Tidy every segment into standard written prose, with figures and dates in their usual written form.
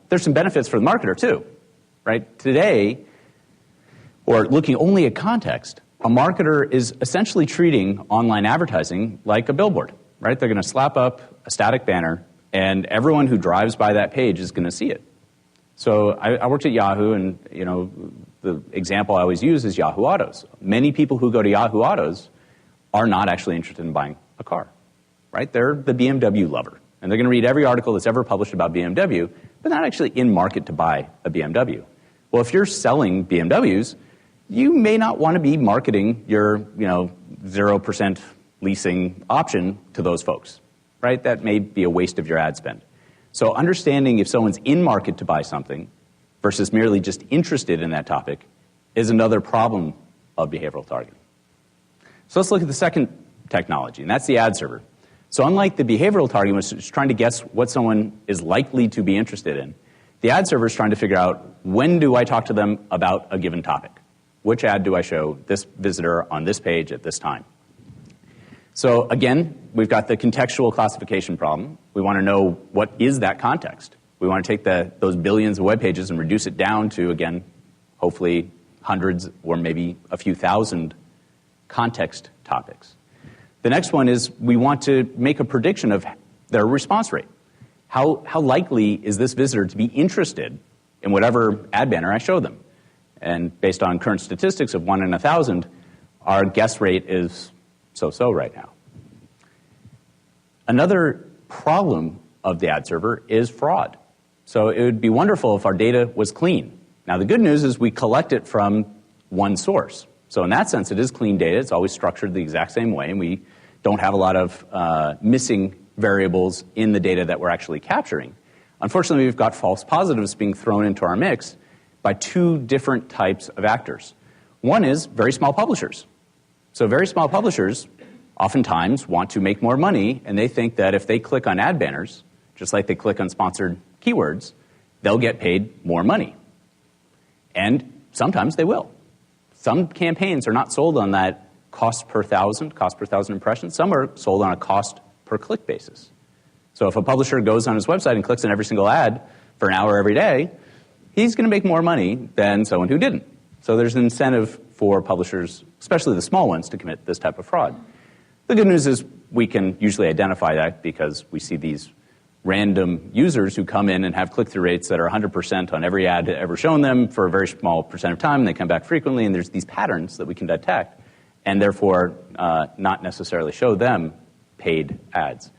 There's some benefits for the marketer too, right? Today, or looking only at context, a marketer is essentially treating online advertising like a billboard, right? They're going to slap up a static banner, and everyone who drives by that page is going to see it. So I worked at Yahoo, and the example I always use is Yahoo Autos. Many people who go to Yahoo Autos are not actually interested in buying a car, right? They're the BMW lover, and they're going to read every article that's ever published about BMW, but not actually in market to buy a BMW. Well, if you're selling BMWs, you may not want to be marketing your 0% leasing option to those folks, right? That may be a waste of your ad spend. So understanding if someone's in market to buy something versus merely just interested in that topic is another problem of behavioral targeting. So let's look at the second technology, and that's the ad server. So unlike the behavioral targeting, which is trying to guess what someone is likely to be interested in, the ad server is trying to figure out, when do I talk to them about a given topic? Which ad do I show this visitor on this page at this time? So again, we've got the contextual classification problem. We want to know what is that context. We want to take those billions of web pages and reduce it down to, again, hopefully hundreds or maybe a few thousand context topics. The next one is we want to make a prediction of their response rate. How likely is this visitor to be interested in whatever ad banner I show them? And based on current statistics of 1 in 1,000, our guess rate is so-so right now. Another problem of the ad server is fraud. So it would be wonderful if our data was clean. Now the good news is we collect it from one source. So in that sense, it is clean data. It's always structured the exact same way, and we don't have a lot of missing variables in the data that we're actually capturing. Unfortunately, we've got false positives being thrown into our mix by two different types of actors. One is very small publishers. So very small publishers oftentimes want to make more money, and they think that if they click on ad banners, just like they click on sponsored keywords, they'll get paid more money. And sometimes they will. Some campaigns are not sold on that cost per thousand impressions. Some are sold on a cost per click basis. So if a publisher goes on his website and clicks on every single ad for an hour every day, he's going to make more money than someone who didn't. So there's an incentive for publishers, especially the small ones, to commit this type of fraud. The good news is we can usually identify that because we see these random users who come in and have click-through rates that are 100% on every ad ever shown them for a very small percent of time, and they come back frequently, and there's these patterns that we can detect, and therefore not necessarily show them paid ads.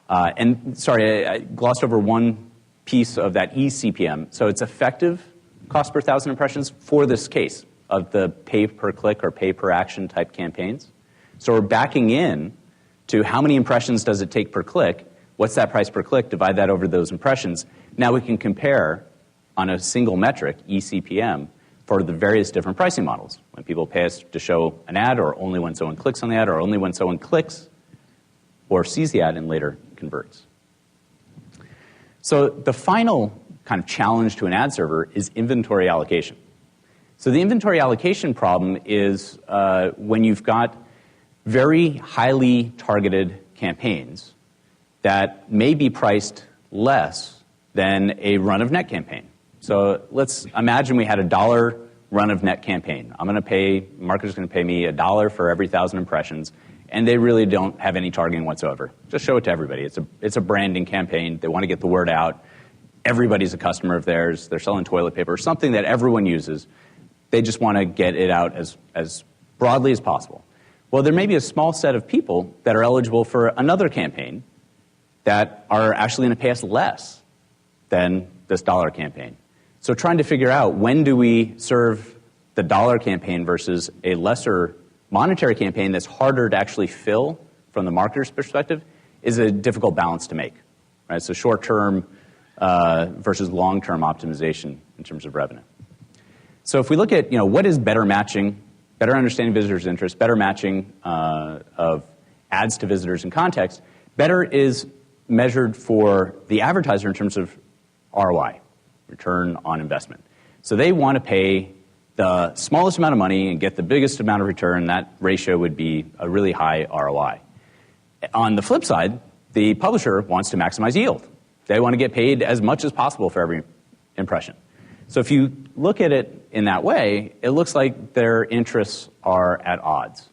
And sorry, I glossed over one piece of that eCPM. So it's effective cost per thousand impressions for this case of the pay per click or pay per action type campaigns. So we're backing in to how many impressions does it take per click, what's that price per click, divide that over those impressions. Now we can compare on a single metric, eCPM, for the various different pricing models. When people pay us to show an ad, or only when someone clicks on the ad, or only when someone clicks or sees the ad and later converts. So the final kind of challenge to an ad server is inventory allocation. So the inventory allocation problem is when you've got very highly targeted campaigns that may be priced less than a run-of-net campaign. So let's imagine we had a $1 run-of-net campaign. Marketer's going to pay me $1 for every 1,000 impressions, and they really don't have any targeting whatsoever. Just show it to everybody. It's a branding campaign. They want to get the word out. Everybody's a customer of theirs. They're selling toilet paper, something that everyone uses. They just want to get it out as broadly as possible. Well, there may be a small set of people that are eligible for another campaign that are actually going to pay us less than this $1 campaign. So trying to figure out when do we serve the $1 campaign versus a lesser monetary campaign that's harder to actually fill from the marketer's perspective is a difficult balance to make. Right? So short-term versus long-term optimization in terms of revenue. So if we look at what is better matching, better understanding visitors' interests, better matching of ads to visitors in context, better is measured for the advertiser in terms of ROI, return on investment. So they want to pay the smallest amount of money and get the biggest amount of return. That ratio would be a really high ROI. On the flip side, the publisher wants to maximize yield. They want to get paid as much as possible for every impression. So if you look at it in that way, it looks like their interests are at odds,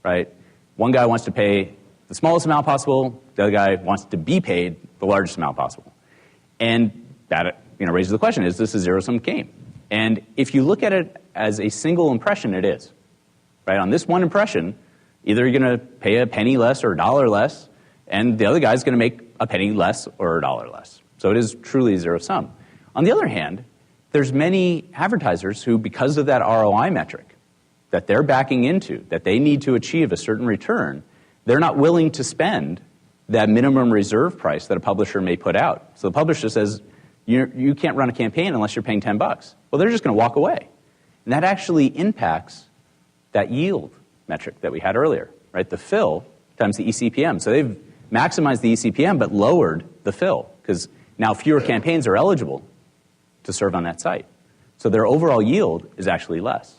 right? One guy wants to pay the smallest amount possible, the other guy wants to be paid the largest amount possible. And that raises the question, is this a zero-sum game? And if you look at it as a single impression, it is. Right? On this one impression, either you're going to pay a penny less or a dollar less, and the other guy's going to make a penny less or a dollar less. So it is truly zero-sum. On the other hand, there's many advertisers who, because of that ROI metric that they're backing into, that they need to achieve a certain return, they're not willing to spend that minimum reserve price that a publisher may put out. So the publisher says, you can't run a campaign unless you're paying $10. Well, they're just going to walk away. And that actually impacts that yield metric that we had earlier, right? The fill times the eCPM. So they've maximized the eCPM but lowered the fill because now fewer campaigns are eligible to serve on that site. So their overall yield is actually less.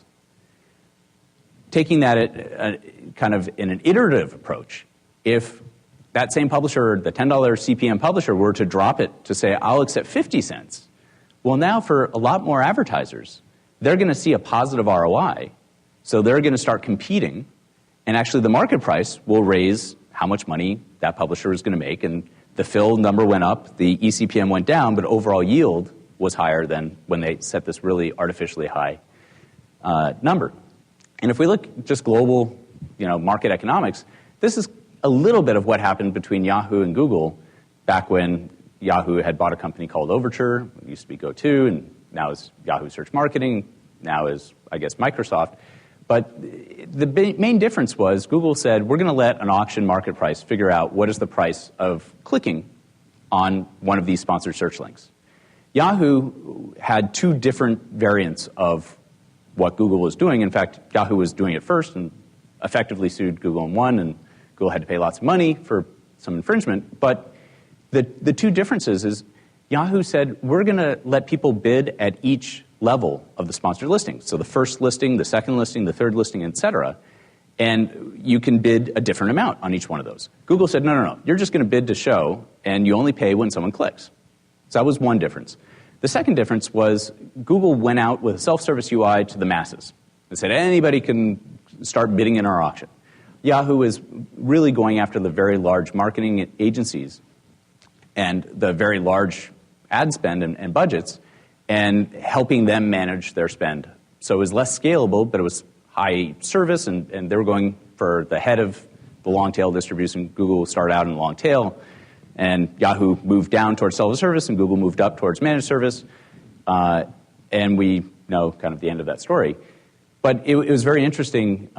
Taking that kind of in an iterative approach, if that same publisher, the $10 CPM publisher, were to drop it to say, I'll accept 50 cents, well, now for a lot more advertisers, they're going to see a positive ROI, so they're going to start competing, and actually the market price will raise how much money that publisher is going to make, and the fill number went up, the eCPM went down, but overall yield was higher than when they set this really artificially high number. And if we look just global, market economics, this is a little bit of what happened between Yahoo and Google back when Yahoo had bought a company called Overture. It used to be Go2, and now is Yahoo Search Marketing, now is, I guess, Microsoft. But the main difference was Google said, we're going to let an auction market price figure out what is the price of clicking on one of these sponsored search links. Yahoo had two different variants of what Google was doing. In fact, Yahoo was doing it first and effectively sued Google and won, and Google had to pay lots of money for some infringement. But the two differences is Yahoo said, we're going to let people bid at each level of the sponsored listing. So the first listing, the second listing, the third listing, et cetera. And you can bid a different amount on each one of those. Google said, no. You're just going to bid to show, and you only pay when someone clicks. So that was one difference. The second difference was Google went out with a self-service UI to the masses. They said, anybody can start bidding in our auction. Yahoo is really going after the very large marketing agencies and the very large ad spend and budgets and helping them manage their spend. So it was less scalable, but it was high service, and they were going for the head of the long tail distribution. Google started out in the long tail, and Yahoo moved down towards self-service, and Google moved up towards managed service. And we know kind of the end of that story. But it was very interesting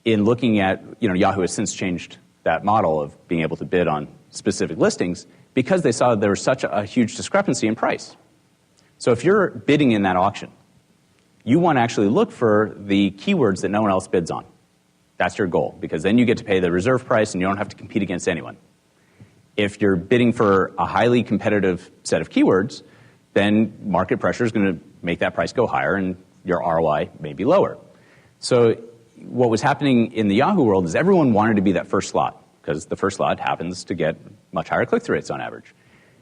in looking at, Yahoo has since changed that model of being able to bid on specific listings because they saw there was such a huge discrepancy in price. So if you're bidding in that auction, you want to actually look for the keywords that no one else bids on. That's your goal, because then you get to pay the reserve price and you don't have to compete against anyone. If you're bidding for a highly competitive set of keywords, then market pressure is going to make that price go higher and your ROI may be lower. So what was happening in the Yahoo world is everyone wanted to be that first slot because the first slot happens to get much higher click-through rates on average.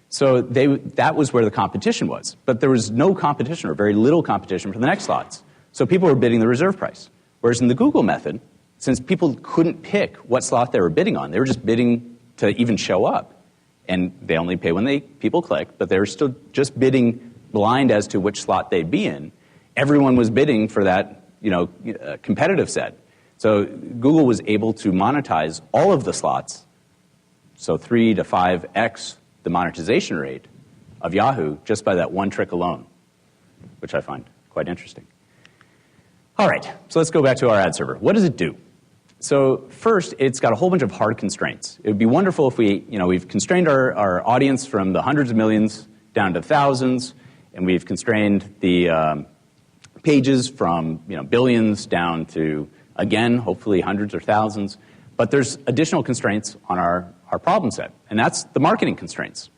So that was where the competition was. But there was no competition or very little competition for the next slots. So people were bidding the reserve price. Whereas in the Google method, since people couldn't pick what slot they were bidding on, they were just bidding to even show up. And they only pay when people click, but they were still just bidding blind as to which slot they'd be in. Everyone was bidding for that competitive set. So Google was able to monetize all of the slots, so 3 to 5x the monetization rate of Yahoo just by that one trick alone, which I find quite interesting. All right, so let's go back to our ad server. What does it do? So first, it's got a whole bunch of hard constraints. It would be wonderful if we've constrained our audience from the hundreds of millions down to thousands, and we've constrained the pages from billions down to, again, hopefully hundreds or thousands. But there's additional constraints on our problem set, and that's the marketing constraints.